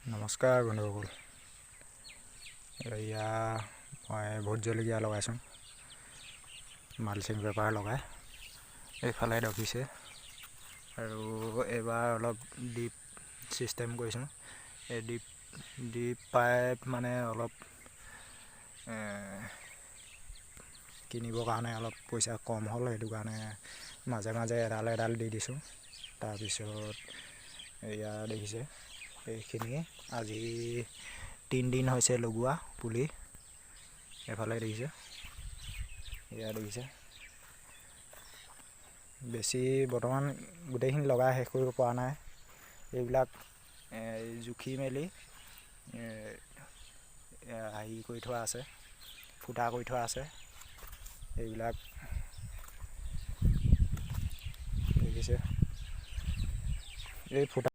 নমস্কাৰ বন্ধুসকল। এয়া মই ভোট জলকীয়া লগাইছোঁ, মালচিং পেপাৰ লগাই এইফালে ডকিছে আৰু এইবাৰ অলপ ডিপ চিষ্টেম কৰিছোঁ। এই ডিপ পাইপ মানে অলপ কিনিবৰ কাৰণে অলপ পইচা কম হ'ল, সেইটো কাৰণে মাজে মাজে এডাল এডাল দি দিছোঁ। তাৰপিছত এয়া দেখিছে, এইখিনি আজি 3 দিন হৈছে লগোৱা পুলি। এফালে দেখিছে, এয়া দেখিছে, বেছি বৰ্তমান গোটেইখিনি লগাই শেষ কৰিব পৰা নাই। এইবিলাক জুখি মেলি হেৰি কৰি থোৱা আছে, ফুটা কৰি থোৱা আছে। এইবিলাক দেখিছে, এই ফুটা